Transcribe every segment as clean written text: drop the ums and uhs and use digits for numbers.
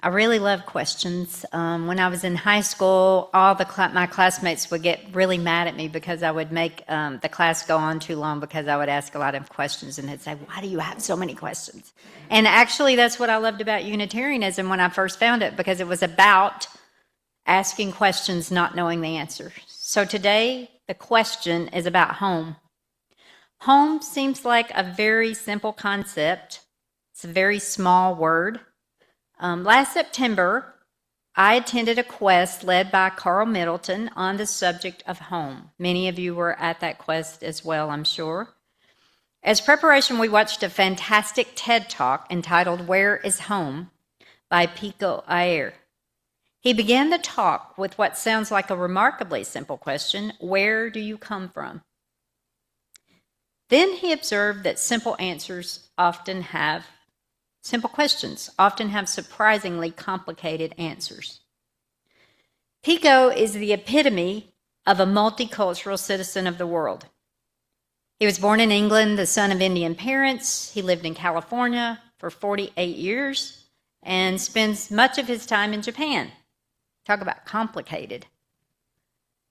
I really love questions. When I was in high school, all my classmates would get really mad at me because I would make the class go on too long because I would ask a lot of questions and they'd say, "Why do you have so many questions?" And actually, that's what I loved about Unitarianism when I first found it, because it was about asking questions, not knowing the answer. So today, the question is about home. Home seems like a very simple concept. It's a very small word. Last September, I attended a quest led by Carl Middleton on the subject of home. Many of you were at that quest as well, I'm sure. As preparation, we watched a fantastic TED Talk entitled "Where is Home?" by Pico Iyer. He began the talk with what sounds like a remarkably simple question: where do you come from? Then he observed that simple questions often have surprisingly complicated answers. Pico is the epitome of a multicultural citizen of the world. He was born in England, the son of Indian parents. He lived in California for 48 years and spends much of his time in Japan. Talk about complicated.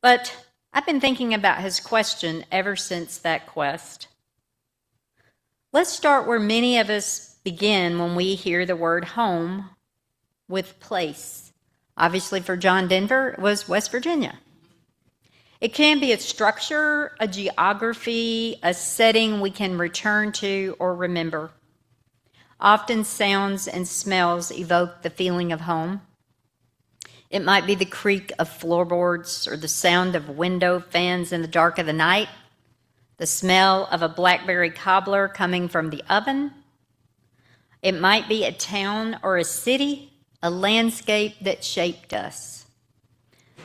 But I've been thinking about his question ever since that quest. Let's start where many of us begin when we hear the word home, with place. Obviously, for John Denver, it was West Virginia. It can be a structure, a geography, a setting we can return to or remember. Often sounds and smells evoke the feeling of home. It might be the creak of floorboards or the sound of window fans in the dark of the night, the smell of a blackberry cobbler coming from the oven. It might be a town or a city, a landscape that shaped us.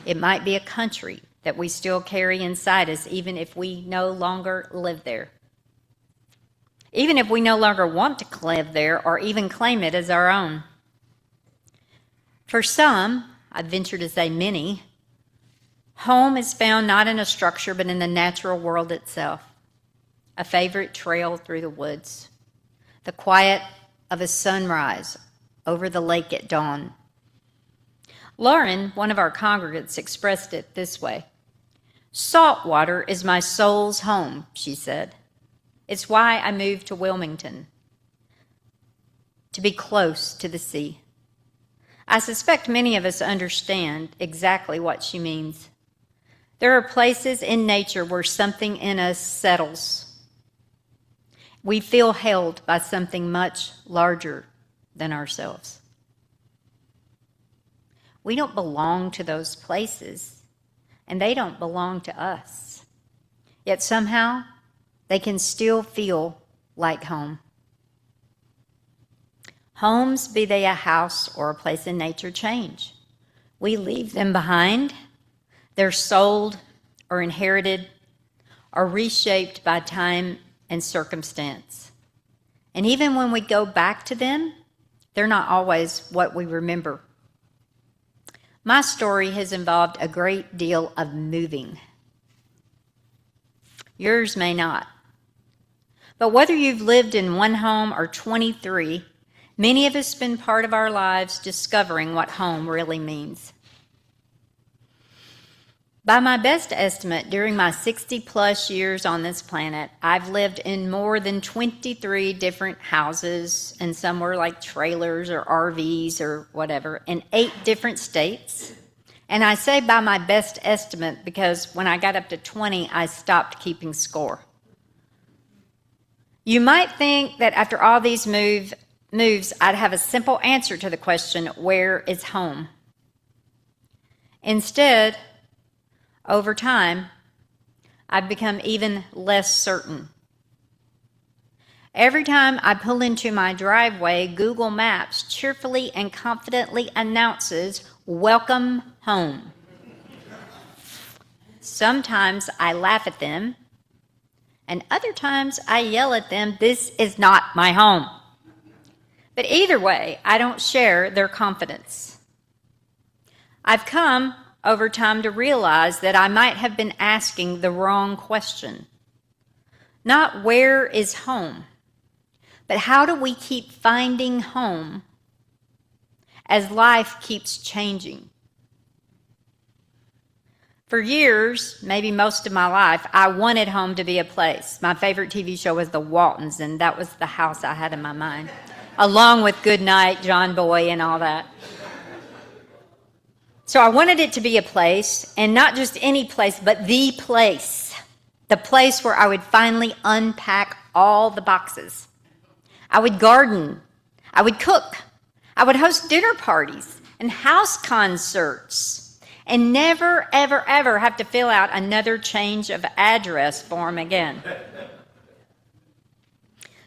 It might be a country that we still carry inside us, even if we no longer live there. Even if we no longer want to live there or even claim it as our own. For some, I venture to say many, home is found not in a structure but in the natural world itself. A favorite trail through the woods, the quiet of a sunrise over the lake at dawn. Lauren, one of our congregants, expressed it this way: "Salt water is my soul's home," she said. "It's why I moved to Wilmington, to be close to the sea." I suspect many of us understand exactly what she means. There are places in nature where something in us settles. We feel held by something much larger than ourselves. We don't belong to those places, and they don't belong to us. Yet somehow, they can still feel like home. Homes, be they a house or a place in nature, change. We leave them behind. They're sold or inherited or reshaped by time and circumstance. And even when we go back to them, they're not always what we remember. My story has involved a great deal of moving. Yours may not. But whether you've lived in one home or 23, many of us spend part of our lives discovering what home really means. By my best estimate, during my 60-plus years on this planet, I've lived in more than 23 different houses, and some were like trailers or RVs or whatever, in 8 different states. And I say by my best estimate because when I got up to 20, I stopped keeping score. You might think that after all these moves, I'd have a simple answer to the question, where is home? Instead, over time, I've become even less certain. Every time I pull into my driveway, Google Maps cheerfully and confidently announces, "Welcome home." Sometimes I laugh at them, and other times I yell at them, "This is not my home." But either way, I don't share their confidence. I've come over time to realize that I might have been asking the wrong question. Not where is home, but how do we keep finding home as life keeps changing. For years, maybe most of my life, I wanted home to be a place. My favorite TV show was The Waltons, and that was the house I had in my mind, along with Good Night, John Boy, and all that. So I wanted it to be a place, and not just any place, but the place where I would finally unpack all the boxes. I would garden, I would cook, I would host dinner parties and house concerts, and never, ever, ever have to fill out another change of address form again.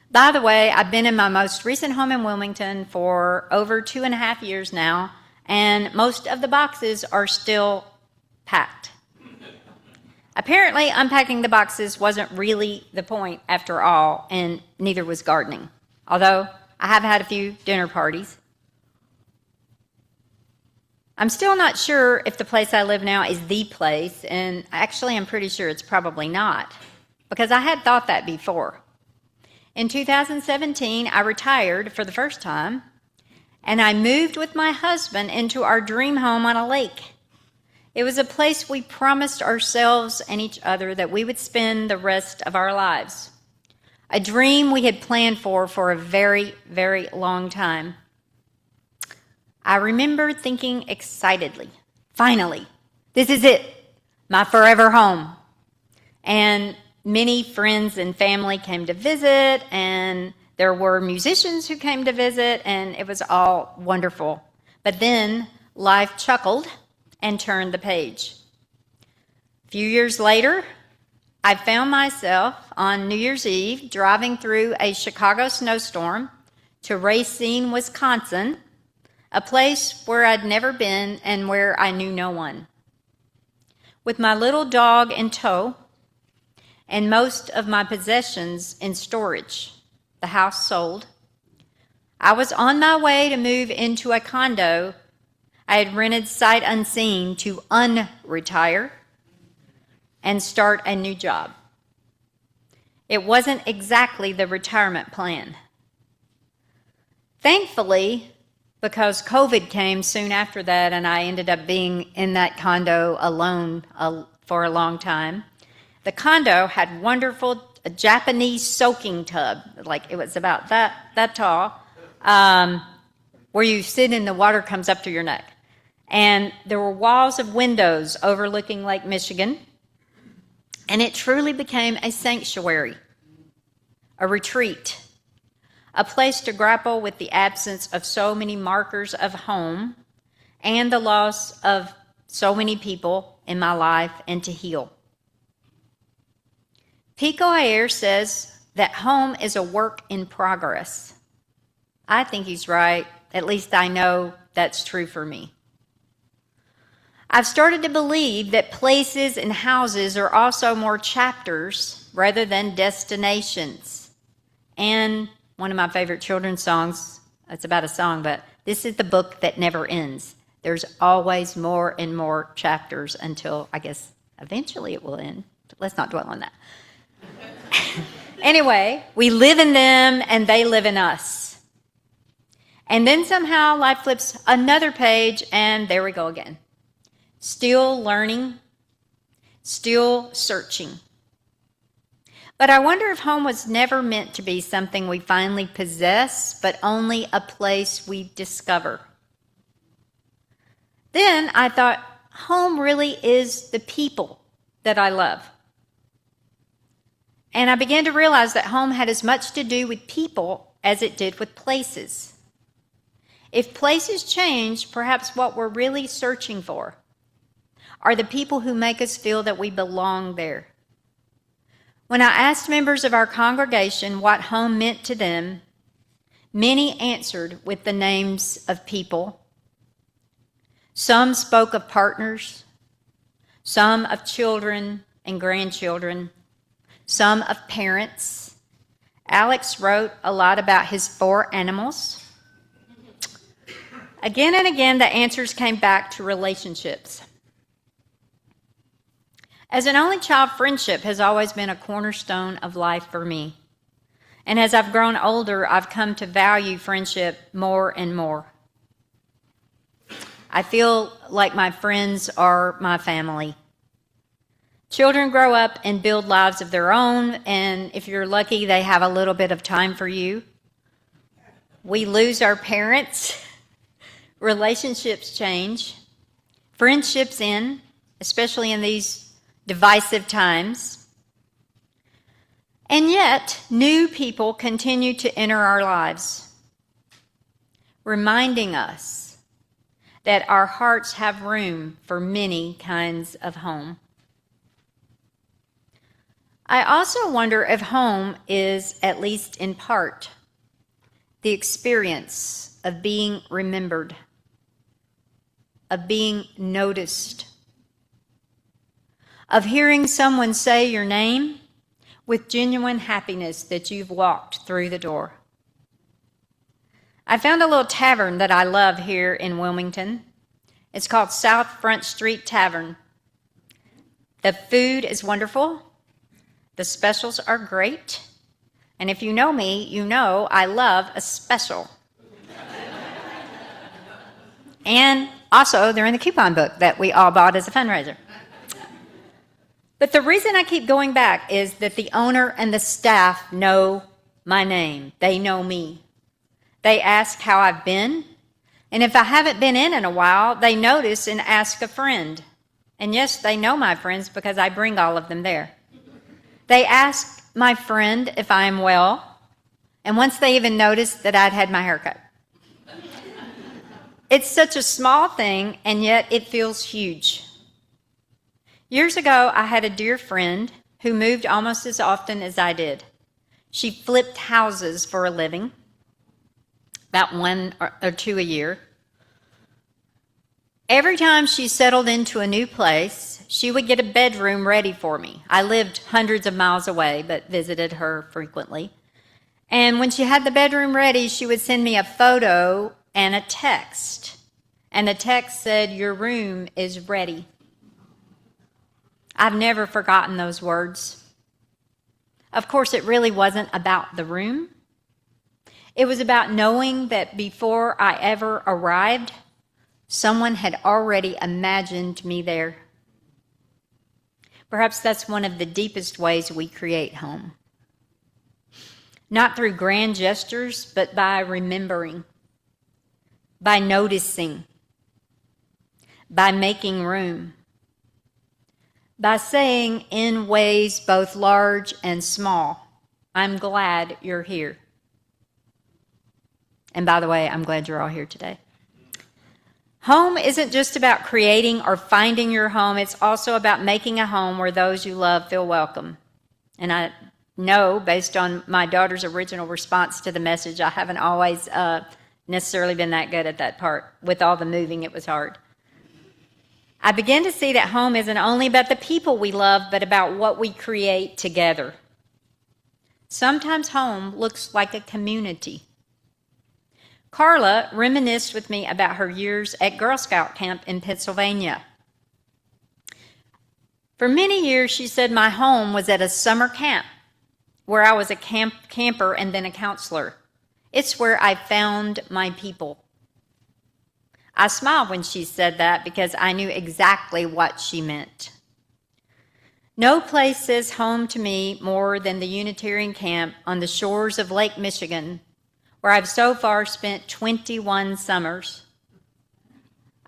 By the way, I've been in my most recent home in Wilmington for over 2.5 years now, and most of the boxes are still packed. Apparently, unpacking the boxes wasn't really the point after all, and neither was gardening, although I have had a few dinner parties. I'm still not sure if the place I live now is the place, and actually I'm pretty sure it's probably not, because I had thought that before. In 2017, I retired for the first time, and I moved with my husband into our dream home on a lake. It was a place we promised ourselves and each other that we would spend the rest of our lives. A dream we had planned for a very, very long time. I remember thinking excitedly, finally, this is it, my forever home. And many friends and family came to visit, and there were musicians who came to visit, and it was all wonderful. But then life chuckled and turned the page. A few years later, I found myself on New Year's Eve driving through a Chicago snowstorm to Racine, Wisconsin, a place where I'd never been and where I knew no one. With my little dog in tow and most of my possessions in storage, the house sold, I was on my way to move into a condo I had rented sight unseen to unretire and start a new job. It wasn't exactly the retirement plan. Thankfully, because COVID came soon after that and I ended up being in that condo alone for a long time, the condo had wonderful Japanese soaking tub, like it was about that tall, where you sit and the water comes up to your neck. And there were walls of windows overlooking Lake Michigan, and it truly became a sanctuary, a retreat, a place to grapple with the absence of so many markers of home and the loss of so many people in my life, and to heal. Pico Iyer says that home is a work in progress. I think he's right. At least I know that's true for me. I've started to believe that places and houses are also more chapters rather than destinations. And one of my favorite children's songs, it's about a song, but this is the book that never ends. There's always more and more chapters until, I guess, eventually it will end. But let's not dwell on that. Anyway, we live in them and they live in us. And then somehow life flips another page and there we go again. Still learning, still searching. But I wonder if home was never meant to be something we finally possess, but only a place we discover. Then I thought, home really is the people that I love. And I began to realize that home had as much to do with people as it did with places. If places change, perhaps what we're really searching for are the people who make us feel that we belong there. When I asked members of our congregation what home meant to them, many answered with the names of people. Some spoke of partners, some of children and grandchildren, some of parents. Alex wrote a lot about his 4 animals. Again and again, the answers came back to relationships. As an only child, friendship has always been a cornerstone of life for me. And as I've grown older, I've come to value friendship more and more. I feel like my friends are my family. Children grow up and build lives of their own, and if you're lucky, they have a little bit of time for you. We lose our parents. Relationships change. Friendships end, especially in these divisive times. And yet, new people continue to enter our lives, reminding us that our hearts have room for many kinds of home. I also wonder if home is, at least in part, the experience of being remembered, of being noticed, of hearing someone say your name with genuine happiness that you've walked through the door. I found a little tavern that I love here in Wilmington. It's called South Front Street Tavern. The food is wonderful. The specials are great. And if you know me, you know I love a special. And also, they're in the coupon book that we all bought as a fundraiser. But the reason I keep going back is that the owner and the staff know my name. They know me. They ask how I've been. And if I haven't been in a while, they notice and ask a friend. And yes, they know my friends because I bring all of them there. They ask my friend if I am well. And once they even noticed that I'd had my hair cut. It's such a small thing, and yet it feels huge. Years ago, I had a dear friend who moved almost as often as I did. She flipped houses for a living, about one or two a year. Every time she settled into a new place, she would get a bedroom ready for me. I lived hundreds of miles away, but visited her frequently. And when she had the bedroom ready, she would send me a photo and a text. And the text said, "Your room is ready." I've never forgotten those words. Of course, it really wasn't about the room. It was about knowing that before I ever arrived, someone had already imagined me there. Perhaps that's one of the deepest ways we create home. Not through grand gestures, but by remembering, by noticing, by making room, by saying in ways both large and small, "I'm glad you're here." And by the way, I'm glad you're all here today. Home isn't just about creating or finding your home. It's also about making a home where those you love feel welcome. And I know, based on my daughter's original response to the message, I haven't always necessarily been that good at that part. With all the moving, it was hard. I began to see that home isn't only about the people we love, but about what we create together. Sometimes home looks like a community. Carla reminisced with me about her years at Girl Scout camp in Pennsylvania. For many years, she said, my home was at a summer camp where I was a camper and then a counselor. It's where I found my people. I smiled when she said that because I knew exactly what she meant. No place says home to me more than the Unitarian camp on the shores of Lake Michigan, where I've so far spent 21 summers.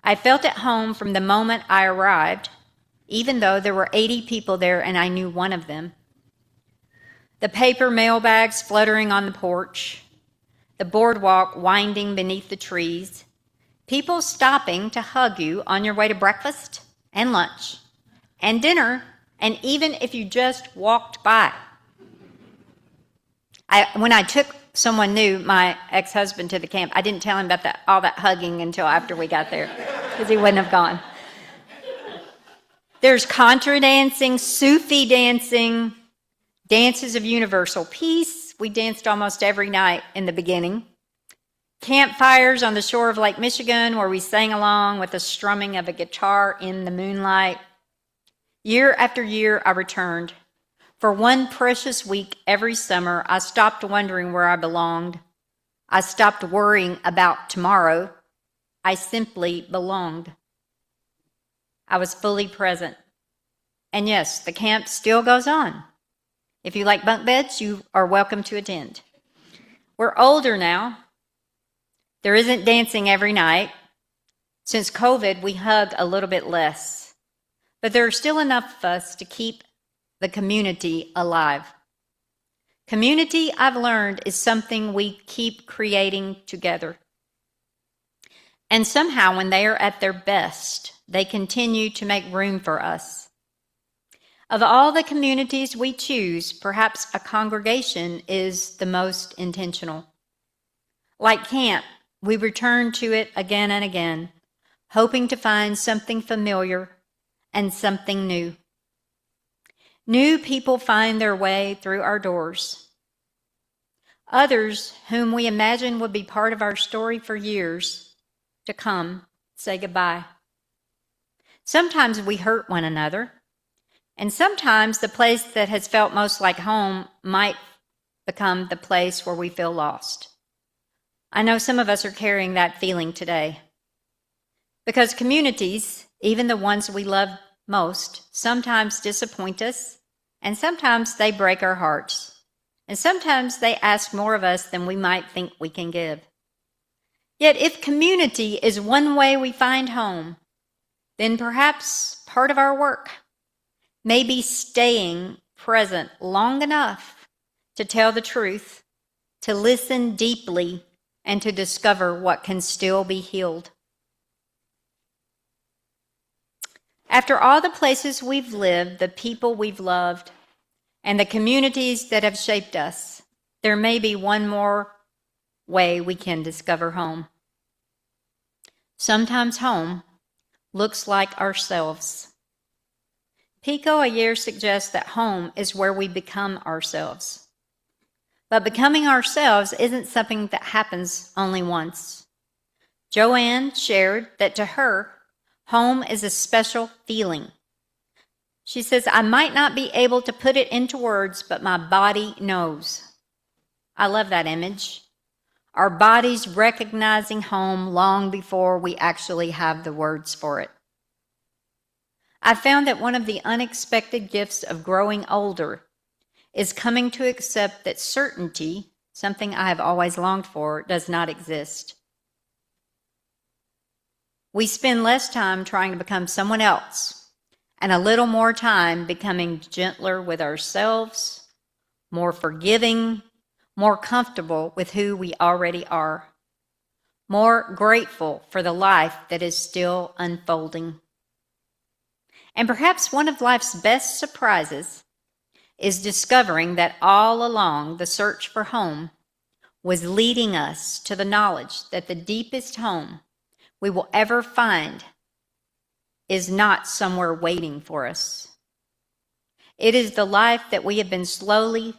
I felt at home from the moment I arrived, even though there were 80 people there and I knew one of them. The paper mailbags fluttering on the porch, the boardwalk winding beneath the trees, people stopping to hug you on your way to breakfast and lunch and dinner, and even if you just walked by. When I took someone new, my ex-husband, to the camp, I didn't tell him about all that hugging until after we got there, because he wouldn't have gone. There's contra dancing, Sufi dancing, dances of universal peace. We danced almost every night in the beginning. Campfires on the shore of Lake Michigan where we sang along with the strumming of a guitar in the moonlight. Year after year, I returned. For one precious week every summer, I stopped wondering where I belonged. I stopped worrying about tomorrow. I simply belonged. I was fully present. And yes, the camp still goes on. If you like bunk beds, you are welcome to attend. We're older now. There isn't dancing every night. Since COVID, we hug a little bit less. But there are still enough of us to keep the community alive. Community, I've learned, is something we keep creating together. And somehow, when they are at their best, they continue to make room for us. Of all the communities we choose, perhaps a congregation is the most intentional. Like camp, we return to it again and again, hoping to find something familiar and something new. New people find their way through our doors. Others, whom we imagine would be part of our story for years to come, say goodbye. Sometimes we hurt one another, and sometimes the place that has felt most like home might become the place where we feel lost. I know some of us are carrying that feeling today. Because communities, even the ones we love most, sometimes disappoint us, and sometimes they break our hearts, and sometimes they ask more of us than we might think we can give. Yet if community is one way we find home, then perhaps part of our work may be staying present long enough to tell the truth, to listen deeply, and to discover what can still be healed. After all the places we've lived, the people we've loved, and the communities that have shaped us, there may be one more way we can discover home. Sometimes home looks like ourselves. Pico Ayer suggests that home is where we become ourselves. But becoming ourselves isn't something that happens only once. Joanne shared that to her, home is a special feeling. She says, I might not be able to put it into words, but my body knows. I love that image. Our bodies recognizing home long before we actually have the words for it. I found that one of the unexpected gifts of growing older is coming to accept that certainty, something I have always longed for, does not exist. We spend less time trying to become someone else and a little more time becoming gentler with ourselves, more forgiving, more comfortable with who we already are, more grateful for the life that is still unfolding. And perhaps one of life's best surprises is discovering that all along the search for home was leading us to the knowledge that the deepest home we will ever find is not somewhere waiting for us. It is the life that we have been slowly,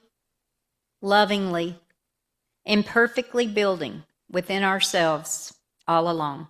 lovingly, imperfectly building within ourselves all along.